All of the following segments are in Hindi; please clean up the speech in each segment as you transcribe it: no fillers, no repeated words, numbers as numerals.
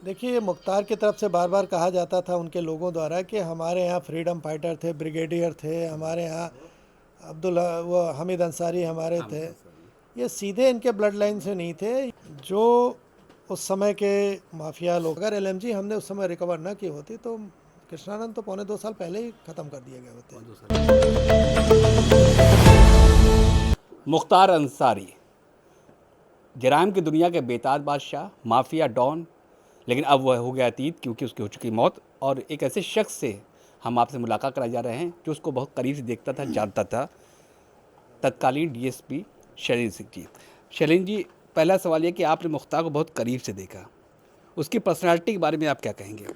देखिए, मुख्तार की तरफ से बार बार कहा जाता था उनके लोगों द्वारा कि हमारे यहाँ फ्रीडम फाइटर थे, ब्रिगेडियर थे, हमारे यहाँ अब्दुल्ला वो हामिद अंसारी हमारे थे। ये सीधे इनके ब्लड लाइन से नहीं थे। जो उस समय के माफिया लोग, अगर एलएमजी हमने उस समय रिकवर ना की होती तो कृष्णानंद तो पौने 2 साल पहले ही ख़त्म कर दिए गए होते। मुख्तार अंसारी जराइम की दुनिया के बेताज बादशाह, माफिया डॉन, लेकिन अब वह हो गया अतीत क्योंकि उसकी हो चुकी मौत। और एक ऐसे शख्स से हम आपसे मुलाकात कराए जा रहे हैं जो उसको बहुत करीब से देखता था, जानता था, तत्कालीन डीएसपी शैलेंद्र सिंह जी। शैलेंद्र जी, पहला सवाल ये कि आपने मुख्तार को बहुत करीब से देखा, उसकी पर्सनालिटी के बारे में आप क्या कहेंगे?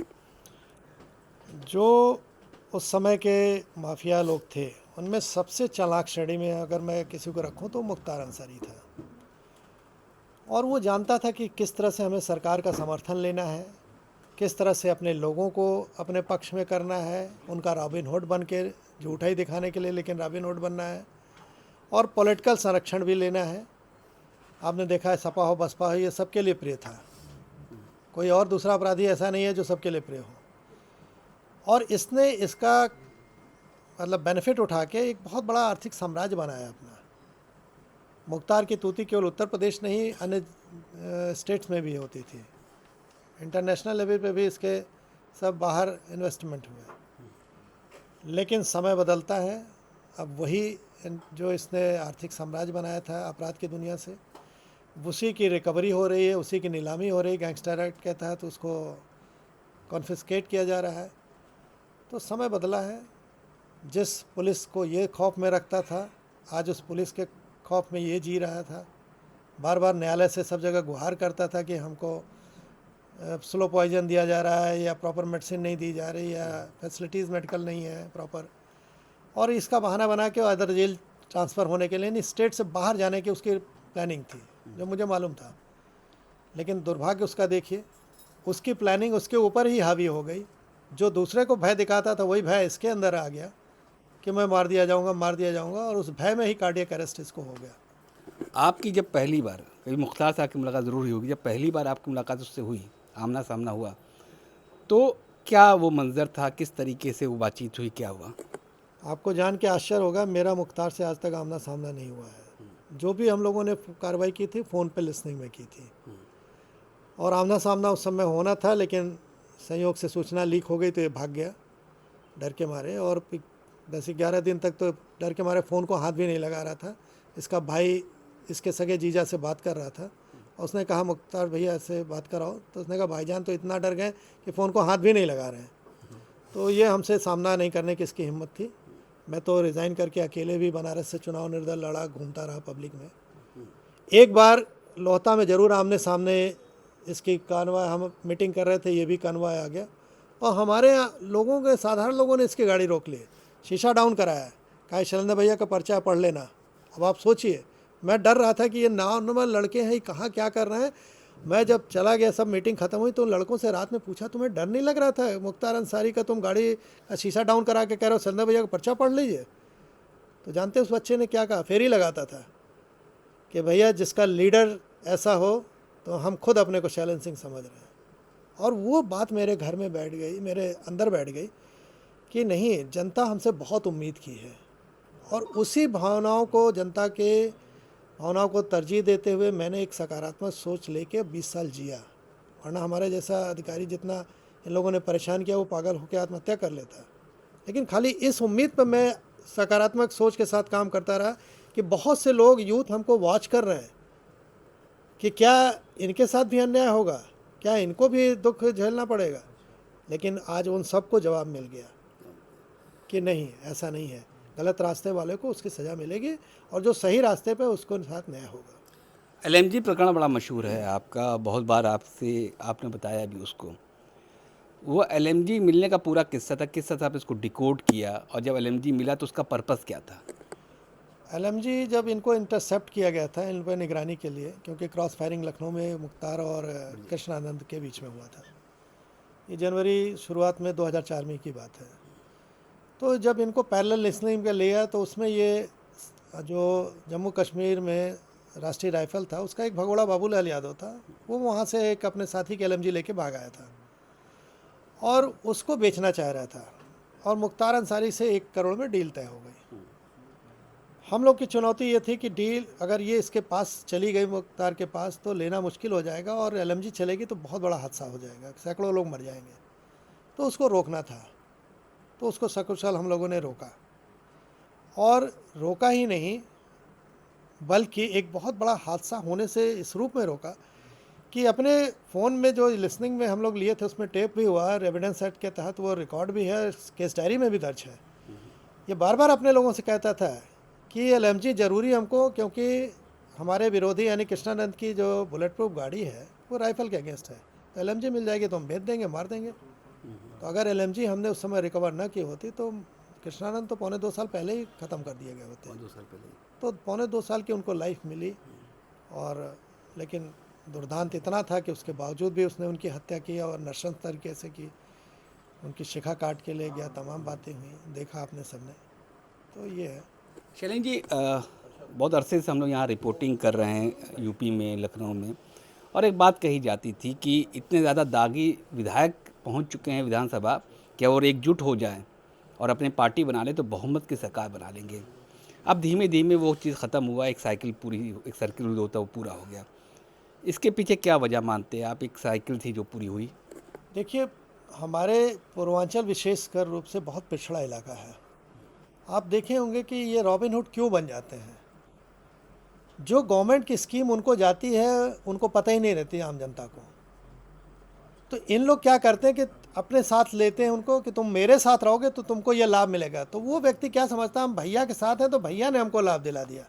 जो उस समय के माफिया लोग थे उनमें सबसे चालाक श्रेणी में अगर मैं किसी को रखूं तो मुख्तार अंसारी था। और वो जानता था कि किस तरह से हमें सरकार का समर्थन लेना है, किस तरह से अपने लोगों को अपने पक्ष में करना है, उनका रॉबिन हुड बन के झूठा ही दिखाने के लिए लेकिन रॉबिन हुड बनना है, और पॉलिटिकल संरक्षण भी लेना है। आपने देखा है सपा हो बसपा हो, ये सबके लिए प्रिय था। कोई और दूसरा अपराधी ऐसा नहीं है जो सबके लिए प्रिय हो। और इसने इसका मतलब बेनिफिट उठा के एक बहुत बड़ा आर्थिक साम्राज्य बनाया अपना। मुख्तार की तूती केवल उत्तर प्रदेश नहीं, अन्य स्टेट्स में भी होती थी। इंटरनेशनल लेवल पे भी इसके सब बाहर इन्वेस्टमेंट हुए। लेकिन समय बदलता है। अब वही जो इसने आर्थिक साम्राज्य बनाया था अपराध की दुनिया से, उसी की रिकवरी हो रही है, उसी की नीलामी हो रही है। गैंगस्टर एक्ट के तहत उसको कॉन्फिस्केट किया जा रहा है। तो समय बदला है। जिस पुलिस को ये खौफ में रखता था, आज उस पुलिस के खौफ में ये जी रहा था। बार बार न्यायालय से सब जगह गुहार करता था कि हमको स्लो पॉइजन दिया जा रहा है, या प्रॉपर मेडिसिन नहीं दी जा रही, या फैसिलिटीज़ मेडिकल नहीं है प्रॉपर। और इसका बहाना बना के अदर जेल ट्रांसफ़र होने के लिए, नहीं, स्टेट से बाहर जाने की उसकी प्लानिंग थी, जो मुझे मालूम था। लेकिन दुर्भाग्य उसका देखिए, उसकी प्लानिंग उसके ऊपर ही हावी हो गई। जो दूसरे को भय दिखाता था वही भय इसके अंदर आ गया कि मैं मार दिया जाऊंगा, मार दिया जाऊंगा, और उस भय में ही कार्डियक अरेस्ट इसको हो गया। आपकी जब पहली बार, कभी मुख्तार साहब की मुलाकात ज़रूर हुई होगी, जब पहली बार आपकी मुलाकात उससे हुई, आमना सामना हुआ, तो क्या वो मंज़र था, किस तरीके से वो बातचीत हुई, क्या हुआ? आपको जान के आश्चर्य होगा, मेरा मुख्तार से आज तक आमना सामना नहीं हुआ है। जो भी हम लोगों ने कार्रवाई की थी फ़ोन पे लिसनिंग में की थी, और आमना सामना उस समय होना था, लेकिन संयोग से सूचना लीक हो गई तो ये भाग गया डर के मारे। और 10-11 दिन तक तो डर के मारे फ़ोन को हाथ भी नहीं लगा रहा था। इसका भाई इसके सगे जीजा से बात कर रहा था, और उसने कहा मुख्तार भैया से बात कराओ, तो उसने कहा भाईजान तो इतना डर गए कि फ़ोन को हाथ भी नहीं लगा रहे हैं। तो ये हमसे सामना नहीं करने की इसकी हिम्मत थी। मैं तो रिज़ाइन करके अकेले भी बनारस से चुनाव निर्दल लड़ा, घूमता रहा पब्लिक में। एक बार लोहता में ज़रूर आमने सामने इसकी कानवा, हम मीटिंग कर रहे थे, ये भी कानवा आ गया, और हमारे लोगों के, साधारण लोगों ने इसकी गाड़ी रोक ली, शीशा डाउन कराया, कहा शैलेंद्र भैया का पर्चा पढ़ लेना। अब आप सोचिए, मैं डर रहा था कि ये नॉर्मल लड़के हैं, कहाँ क्या कर रहे हैं। मैं जब चला गया, सब मीटिंग ख़त्म हुई, तो लड़कों से रात में पूछा, तुम्हें डर नहीं लग रहा था मुख्तार अंसारी का, तुम गाड़ी का शीशा डाउन करा के कह रहे हो शैलेंद्र भैया का पर्चा पढ़ लीजिए। तो जानते उस बच्चे ने क्या कहा, फेरी लगाता था कि भैया जिसका लीडर ऐसा हो तो हम खुद अपने को शैलेंद्र सिंह समझ रहे हैं। और वो बात मेरे घर में बैठ गई, मेरे अंदर बैठ गई कि नहीं, जनता हमसे बहुत उम्मीद की है, और उसी भावनाओं को, जनता के भावनाओं को तरजीह देते हुए मैंने एक सकारात्मक सोच लेके 20 साल जिया। वरना हमारे जैसा अधिकारी जितना इन लोगों ने परेशान किया, वो पागल होकर आत्महत्या कर लेता। लेकिन खाली इस उम्मीद पर मैं सकारात्मक सोच के साथ काम करता रहा कि बहुत से लोग, यूथ हमको वॉच कर रहे हैं कि क्या इनके साथ भी अन्याय होगा, क्या इनको भी दुख झेलना पड़ेगा। लेकिन आज उन सबको जवाब मिल गया कि नहीं, ऐसा नहीं है। गलत रास्ते वाले को उसकी सज़ा मिलेगी, और जो सही रास्ते पे उसको साथ न्याय होगा। एलएमजी प्रकरण बड़ा मशहूर है आपका, बहुत बार आपने बताया भी उसको। वो एलएमजी मिलने का पूरा किस्सा था, किस तरह से आपने इसको डिकोड किया, और जब एलएमजी मिला तो उसका पर्पस क्या था? एलएमजी जब इनको इंटरसेप्ट किया गया था इन पर निगरानी के लिए, क्योंकि क्रॉस फायरिंग लखनऊ में मुख्तार और कृष्णानंद के बीच में हुआ था। ये जनवरी शुरुआत में 2004 में की बात है। तो जब इनको पैरेलल लिसनिंग पे लिया, तो उसमें ये जो जम्मू कश्मीर में राष्ट्रीय राइफल था, उसका एक भगोड़ा बाबूलाल यादव था, वो वहाँ से एक अपने साथी के LMG लेके भाग आया था और उसको बेचना चाह रहा था, और मुख्तार अंसारी से 1 करोड़ में डील तय हो गई। हम लोग की चुनौती ये थी कि डील अगर ये इसके पास चली गई, मुख्तार के पास, तो लेना मुश्किल हो जाएगा, और LMG चलेगी तो बहुत बड़ा हादसा हो जाएगा, सैकड़ों लोग मर जाएंगे, तो उसको रोकना था। तो उसको सकुशल हम लोगों ने रोका, और रोका ही नहीं बल्कि एक बहुत बड़ा हादसा होने से इस रूप में रोका कि अपने फ़ोन में जो लिसनिंग में हम लोग लिए थे उसमें टेप भी हुआ है, एविडेंस एक्ट के तहत वो रिकॉर्ड भी है, केस डायरी में भी दर्ज है। ये बार बार अपने लोगों से कहता था कि LMG ज़रूरी हमको, क्योंकि हमारे विरोधी यानी कृष्णानंद की जो बुलेट प्रूफ गाड़ी है वो राइफल के अगेंस्ट है, तो LMG मिल जाएगी तो हम भेज देंगे, मार देंगे। तो अगर LMG हमने उस समय रिकवर न की होती तो कृष्णानंद तो 1.25 साल पहले ही ख़त्म कर दिए गए होते। 2 साल पहले। तो 1.25 साल की उनको लाइफ मिली, और लेकिन दुर्दांत इतना था कि उसके बावजूद भी उसने उनकी हत्या की, और नृशंस तरीके से की, उनकी शिखा काट के ले गया, तमाम बातें हुई, देखा आपने सबने। तो ये है। शैलेंद्र जी, बहुत अरसे से हम लोग यहाँ रिपोर्टिंग कर रहे हैं यूपी में, लखनऊ में, और एक बात कही जाती थी कि इतने ज़्यादा दागी विधायक पहुँच चुके हैं विधानसभा कि और एकजुट हो जाएं और अपने पार्टी बना लें तो बहुमत की सरकार बना लेंगे। अब धीमे धीमे वो चीज़ ख़त्म हुआ, एक सर्किल जो होता है वो पूरा हो गया। इसके पीछे क्या वजह मानते हैं आप? एक साइकिल थी जो पूरी हुई। देखिए, हमारे पूर्वांचल विशेषकर रूप से बहुत पिछड़ा इलाका है। आप देखे होंगे कि ये रॉबिन हुड क्यों बन जाते हैं। जो गवर्नमेंट की स्कीम उनको जाती है उनको पता ही नहीं रहती आम जनता को। तो इन लोग क्या करते हैं कि अपने साथ लेते हैं उनको कि तुम मेरे साथ रहोगे तो तुमको ये लाभ मिलेगा। तो वो व्यक्ति क्या समझता है, हम भैया के साथ हैं तो भैया ने हमको लाभ दिला दिया।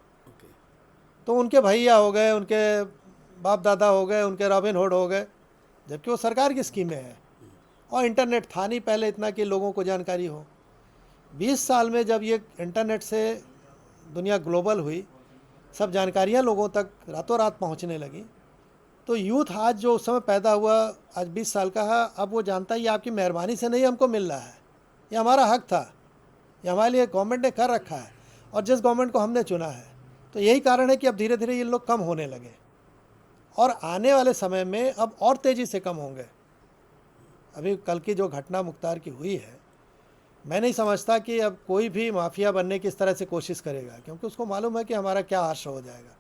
तो उनके भैया हो गए, उनके बाप दादा हो गए, उनके रॉबिन हुड हो गए, जबकि वो सरकार की स्कीमें हैं। और इंटरनेट था नहीं पहले इतना कि लोगों को जानकारी हो। 20 साल में जब ये इंटरनेट से दुनिया ग्लोबल हुई, सब जानकारियाँ लोगों तक रातों रात पहुँचने लगी, तो यूथ आज जो उस समय पैदा हुआ, आज 20 साल का है, अब वो जानता है ये आपकी मेहरबानी से नहीं हमको मिल रहा है, ये हमारा हक था, ये हमारे लिए गवर्नमेंट ने कर रखा है, और जिस गवर्नमेंट को हमने चुना है। तो यही कारण है कि अब धीरे धीरे ये लोग कम होने लगे, और आने वाले समय में अब और तेज़ी से कम होंगे। अभी कल की जो घटना मुख्तार की हुई है, मैं नहीं समझता कि अब कोई भी माफिया बनने की इस तरह से कोशिश करेगा, क्योंकि उसको मालूम है कि हमारा क्या हादसा हो जाएगा।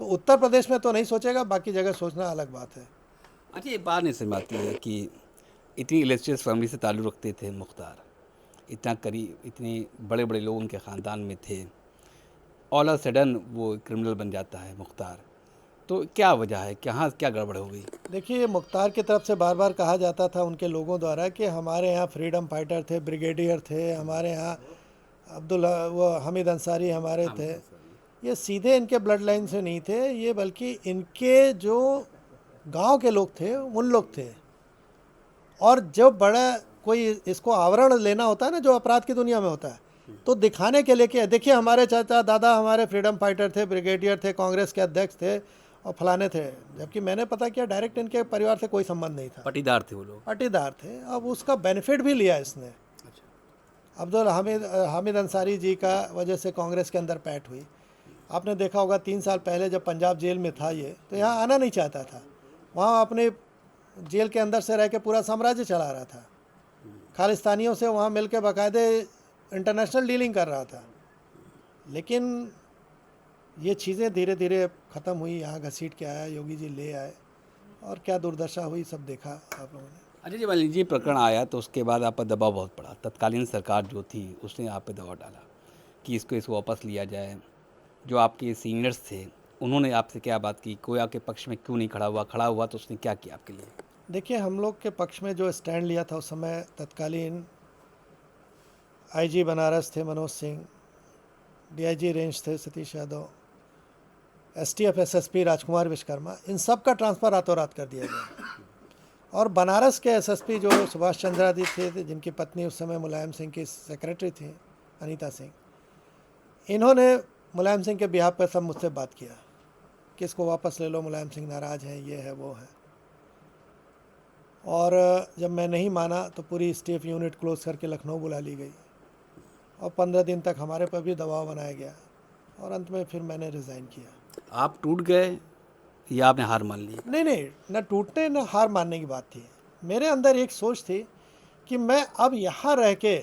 तो उत्तर प्रदेश में तो नहीं सोचेगा, बाकी जगह सोचना अलग बात है। अच्छा, ये बात नहीं समझ आती है कि इतनी इलेस्ट्रियस फैमिली से ताल्लुक़ रखते थे मुख्तार, इतना करीब, इतने बड़े बड़े लोग उनके ख़ानदान में थे, ऑल ऑफ सडन वो क्रिमिनल बन जाता है मुख्तार। तो क्या वजह है, कहाँ क्या गड़बड़ हो गई? देखिए, मुख्तार की तरफ से बार बार कहा जाता था उनके लोगों द्वारा कि हमारे यहाँ फ्रीडम फाइटर थे, ब्रिगेडियर थे, हमारे यहाँ वो हामिद अंसारी हमारे थे। ये सीधे इनके ब्लड लाइन से नहीं थे, ये बल्कि इनके जो गांव के लोग थे उन लोग थे। और जब बड़ा कोई इसको आवरण लेना होता है ना, जो अपराध की दुनिया में होता है, तो दिखाने के लिए कि देखिए हमारे चाचा दादा हमारे फ्रीडम फाइटर थे, ब्रिगेडियर थे, कांग्रेस के अध्यक्ष थे और फलाने थे। जबकि मैंने पता किया डायरेक्ट इनके परिवार से कोई संबंध नहीं था, पटीदार थे वो लोग। पटीदार थे। अब उसका बेनिफिट भी लिया इसने। अब्दुल हामिद अंसारी जी का वजह से कांग्रेस के अंदर पैठ हुई। आपने देखा होगा 3 साल पहले जब पंजाब जेल में था ये, तो यहाँ आना नहीं चाहता था, वहाँ अपने जेल के अंदर से रह के पूरा साम्राज्य चला रहा था, खालिस्तानियों से वहाँ मिल के बाकायदे इंटरनेशनल डीलिंग कर रहा था। लेकिन ये चीज़ें धीरे धीरे ख़त्म हुई, यहाँ घसीट के आया, योगी जी ले आए, और क्या दुर्दशा हुई सब देखा आप लोगों ने। अच्छा जी, मान लीजिए प्रकरण आया तो उसके बाद आप पर दबाव बहुत पड़ा, तत्कालीन सरकार जो थी उसने आप पे दबाव डाला कि इसको वापस लिया जाए। जो आपके सीनियर्स थे उन्होंने आपसे क्या बात की? कोई आपके पक्ष में क्यों नहीं खड़ा हुआ तो उसने क्या किया आपके लिए? देखिए, हम लोग के पक्ष में जो स्टैंड लिया था उस समय तत्कालीन IG बनारस थे मनोज सिंह, DIG रेंज थे सतीश यादव, STF SSP राजकुमार विश्वकर्मा, इन सब का ट्रांसफ़र रातों रात कर दिया गया। और बनारस के SSP जो सुभाष चंद्रादित्य थे, जिनकी पत्नी उस समय मुलायम सिंह की सेक्रेटरी थी अनीता सिंह, इन्होंने मुलायम सिंह के बिहाफ पर सब मुझसे बात किया कि इसको वापस ले लो, मुलायम सिंह नाराज़ हैं, ये है वो है। और जब मैं नहीं माना तो पूरी STF यूनिट क्लोज करके लखनऊ बुला ली गई, और 15 दिन तक हमारे पर भी दबाव बनाया गया, और अंत में फिर मैंने रिज़ाइन किया। आप टूट गए या आपने हार मान ली? नहीं नहीं, न टूटने न हार मानने की बात थी। मेरे अंदर एक सोच थी कि मैं अब यहाँ रह के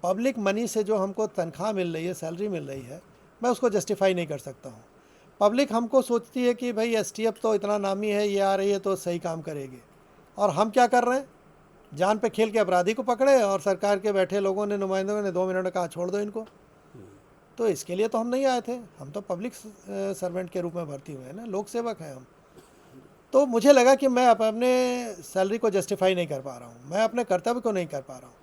पब्लिक मनी से जो हमको तनख्वाह मिल रही है, सैलरी मिल रही है, मैं उसको जस्टिफाई नहीं कर सकता हूँ। पब्लिक हमको सोचती है कि भाई एसटीएफ तो इतना नामी है, ये आ रही है तो सही काम करेगी, और हम क्या कर रहे हैं, जान पे खेल के अपराधी को पकड़े और सरकार के बैठे लोगों ने, नुमाइंदों ने 2 मिनट में कहा छोड़ दो इनको। तो इसके लिए तो हम नहीं आए थे, हम तो पब्लिक सर्वेंट के रूप में भर्ती हुए हैं ना, लोक सेवक हैं हम। तो मुझे लगा कि मैं अपने सैलरी को जस्टिफाई नहीं कर पा रहा हूँ, मैं अपने कर्तव्य को नहीं कर पा रहा हूँ,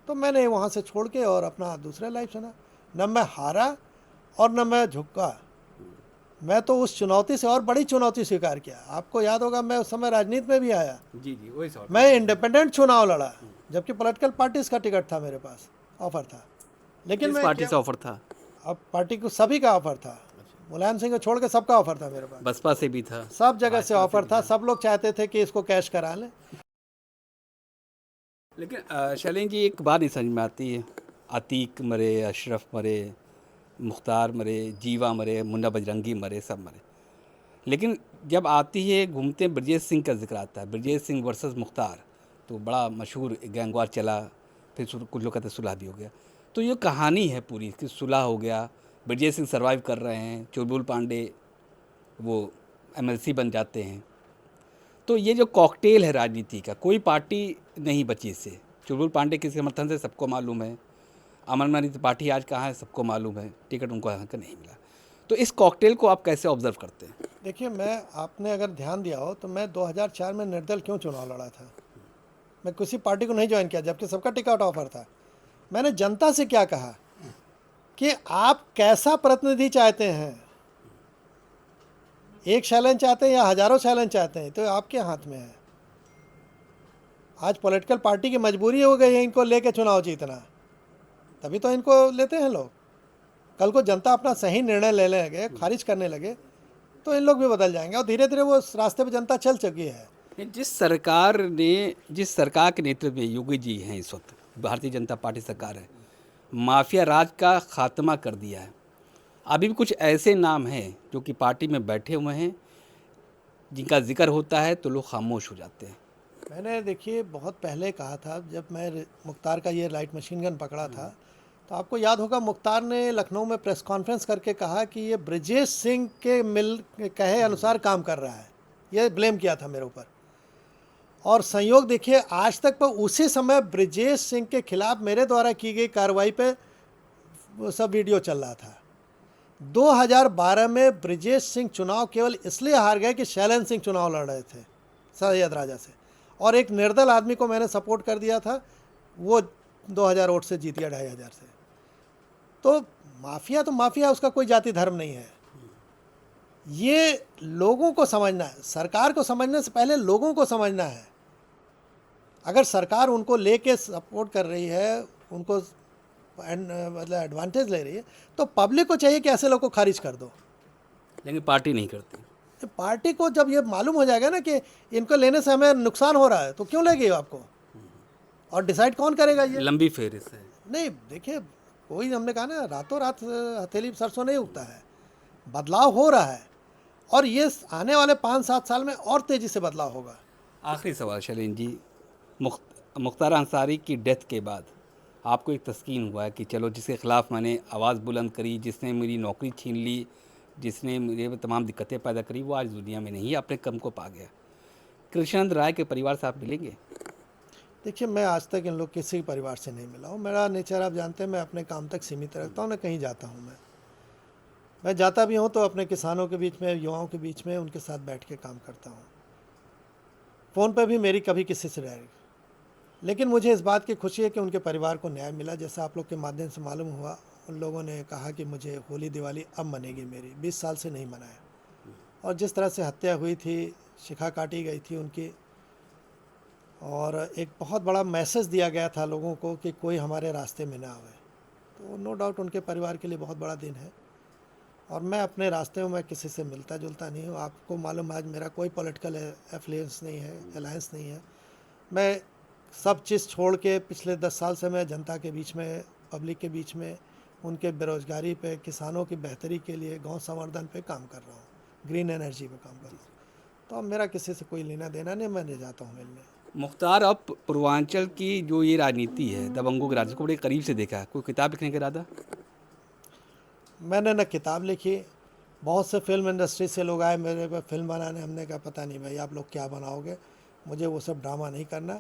तो मैंने वहाँ से छोड़ के और अपना दूसरा लाइफ चुना। न मैं हारा और न मैं झुका, मैं तो उस चुनौती से और बड़ी चुनौती स्वीकार किया। आपको याद होगा मैं उस समय राजनीति में भी आया, जी जी, वही सवाल। मैं इंडिपेंडेंट चुनाव लड़ा, जबकि पॉलिटिकल पार्टीज का टिकट था मेरे पास, ऑफर था, लेकिन किस मैं पार्टी से ऑफर था? अब पार्टी को सभी का ऑफर था, मुलायम सिंह को छोड़ के सबका ऑफर था मेरे पास, बसपा से भी था? सब जगह से भाजपा ऑफर भी था, सब लोग चाहते थे कि इसको कैश करा लें। लेकिन शैलेंद्र जी, एक बात नहीं समझ में आती है, अतीक मरे, अशरफ मरे, मुख्तार मरे, जीवा मरे, मुन्ना बजरंगी मरे, सब मरे, लेकिन जब आती है घूमते ब्रजेश सिंह का जिक्र आता है, ब्रजेश सिंह वर्सेस मुख्तार, तो बड़ा मशहूर गैंगवार चला, फिर कुछ लोग कहते हैं सुलह भी हो गया। तो ये कहानी है पूरी कि सुलह हो गया, ब्रजेश सिंह सर्वाइव कर रहे हैं, चुलबुल पांडे वो एमएलसी बन जाते हैं। तो ये जो कॉकटेल है राजनीति का, कोई पार्टी नहीं बची इससे। चुलबुल पांडे के समर्थन से सबको मालूम है, अमरनाथ त्रिपाठी आज कहाँ है सबको मालूम है, टिकट उनको यहाँ का नहीं मिला। तो इस कॉकटेल को आप कैसे ऑब्जर्व करते हैं? देखिए, मैं, आपने अगर ध्यान दिया हो तो मैं 2004 में निर्दल क्यों चुनाव लड़ा था, मैं किसी पार्टी को नहीं ज्वाइन किया, जबकि सबका टिकट ऑफर था। मैंने जनता से क्या कहा कि आप कैसा प्रतिनिधि चाहते हैं, एक शैलेंज चाहते हैं या हजारों शैलेंज चाहते हैं, तो आपके हाथ में है। आज पॉलिटिकल पार्टी की मजबूरी हो गई है इनको लेके चुनाव जीतना, तभी तो इनको लेते हैं लोग। कल को जनता अपना सही निर्णय ले लगे, खारिज करने लगे, तो इन लोग भी बदल जाएंगे, और धीरे धीरे वो उस रास्ते पे जनता चल चुकी है। जिस सरकार के नेतृत्व में योगी जी हैं इस वक्त, भारतीय जनता पार्टी सरकार है, माफिया राज का खात्मा कर दिया है। अभी भी कुछ ऐसे नाम हैं जो कि पार्टी में बैठे हुए हैं, जिनका जिक्र होता है तो लोग खामोश हो जाते हैं। मैंने, देखिए, बहुत पहले कहा था, जब मैं मुख्तार का ये लाइट मशीन गन पकड़ा था, तो आपको याद होगा मुख्तार ने लखनऊ में प्रेस कॉन्फ्रेंस करके कहा कि ये ब्रजेश सिंह के कहे अनुसार काम कर रहा है, ये ब्लेम किया था मेरे ऊपर। और संयोग देखिए, आज तक पर उसी समय ब्रजेश सिंह के खिलाफ मेरे द्वारा की गई कार्रवाई पे वो सब वीडियो चल रहा था। 2012 में ब्रजेश सिंह चुनाव केवल इसलिए हार गए कि शैलेंद्र सिंह चुनाव लड़ रहे थे सैयद राजा से, और एक निर्दल आदमी को मैंने सपोर्ट कर दिया था, वो 2000 वोट से जीत गया, 2500 से। तो माफिया तो माफिया, उसका कोई जाति धर्म नहीं है। ये लोगों को समझना है, सरकार को समझने से पहले लोगों को समझना है। अगर सरकार उनको लेके सपोर्ट कर रही है, उनको मतलब एडवांटेज ले रही है, तो पब्लिक को चाहिए कि ऐसे लोग को खारिज कर दो। लेकिन पार्टी नहीं करती। पार्टी को जब ये मालूम हो जाएगा ना कि इनको लेने से हमें नुकसान हो रहा है, तो क्यों लेगी आपको, और डिसाइड कौन करेगा ये? लंबी फेरिस है। नहीं, देखिए, कोई, हमने कहा ना, रातों रात हथेली पर सरसों नहीं उगता है, बदलाव हो रहा है, और ये आने वाले 5-7 साल में और तेज़ी से बदलाव होगा। आखिरी सवाल शैलेंद्र जी, मुख्तार अंसारी की डेथ के बाद आपको एक तस्कीन हुआ है कि चलो, जिसके ख़िलाफ़ मैंने आवाज़ बुलंद करी, जिसने मेरी नौकरी छीन ली, जिसने मुझे तमाम दिक्कतें पैदा करी, वो आज दुनिया में नहीं है, अपने कम को पा गया। कृष्णनंद राय के परिवार से आप मिलेंगे? देखिए, मैं आज तक इन लोग किसी परिवार से नहीं मिला हूँ। मेरा नेचर आप जानते हैं, मैं अपने काम तक सीमित रखता हूँ, ना कहीं जाता हूँ। मैं जाता भी हूँ तो अपने किसानों के बीच में, युवाओं के बीच में, उनके साथ बैठ के काम करता हूँ। फ़ोन पर भी मेरी कभी किसी से रह, लेकिन मुझे इस बात की खुशी है कि उनके परिवार को न्याय मिला। जैसा आप लोग के माध्यम से मालूम हुआ, उन लोगों ने कहा कि मुझे होली दिवाली अब मनेगी, मेरी 20 साल से नहीं मनाया, और जिस तरह से हत्या हुई थी, शिखा काटी गई थी उनकी, और एक बहुत बड़ा मैसेज दिया गया था लोगों को कि कोई हमारे रास्ते में ना आवे, तो नो डाउट उनके परिवार के लिए बहुत बड़ा दिन है। और मैं अपने रास्ते में, मैं किसी से मिलता जुलता नहीं हूँ। आपको मालूम है, आज मेरा कोई पॉलिटिकल एफिलियंस नहीं है, अलायंस नहीं है। मैं सब चीज़ छोड़ के पिछले 10 साल से मैं जनता के बीच में, पब्लिक के बीच में, उनके बेरोज़गारी पे, किसानों की बेहतरी के लिए, गौ संवर्धन पे काम कर रहा हूँ। ग्रीन एनर्जी पे काम कर रहा हूँ। तो अब मेरा किसी से कोई लेना देना नहीं, मैं नहीं जाता हूँ मिलने। मुख्तार, अब पूर्वांचल की जो ये राजनीति है, दबंगों की राजनीति को बड़े करीब से देखा है, कोई किताब लिखने का इरादा? मैंने न किताब लिखी, बहुत से फिल्म इंडस्ट्री से लोग आए मेरे पे फिल्म बनाने, हमने कहा पता नहीं भाई आप लोग क्या बनाओगे, मुझे वो सब ड्रामा नहीं करना।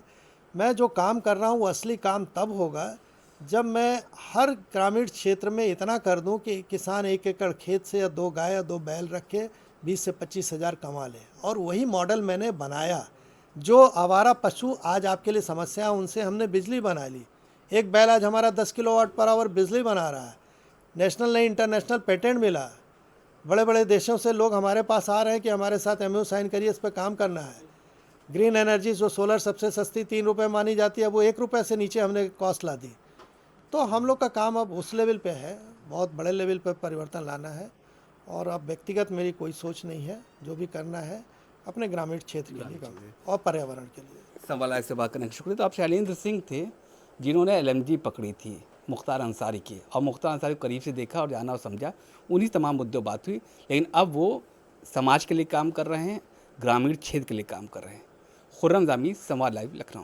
मैं जो काम कर रहा हूँ वो असली काम तब होगा जब मैं हर ग्रामीण क्षेत्र में इतना कर दूं कि किसान 1 एकड़ खेत से या 2 गाय या 2 बैल रख के 20 से 25 हज़ार कमा लें। और वही मॉडल मैंने बनाया। जो आवारा पशु आज आपके लिए समस्या है, उनसे हमने बिजली बना ली। एक बैल आज हमारा 10 किलोवाट पर आवर बिजली बना रहा है। नेशनल नहीं इंटरनेशनल पेटेंट मिला। बड़े बड़े देशों से लोग हमारे पास आ रहे हैं कि हमारे साथ MOU साइन करिए, इस पर काम करना है। ग्रीन एनर्जी जो सोलर सबसे सस्ती 3 रुपये मानी जाती है, वो 1 रुपये से नीचे हमने कॉस्ट ला दी। तो हम लोग का काम अब उस लेवल पे है, बहुत बड़े लेवल पे परिवर्तन लाना है। और अब व्यक्तिगत मेरी कोई सोच नहीं है, जो भी करना है अपने ग्रामीण क्षेत्र के लिए काम और पर्यावरण के लिए। संवाद से बात करने का शुक्रिया। तो आप शैलेंद्र सिंह थे जिन्होंने LMG पकड़ी थी मुख्तार अंसारी की, और मुख्तार अंसारी को करीब से देखा और जाना और समझा, उन्हीं तमाम मुद्दों बात हुई। लेकिन अब वो समाज के लिए काम कर रहे हैं, ग्रामीण क्षेत्र के लिए काम कर रहे हैं। खुर्रम जामी, संवाद लाइव, लखनऊ।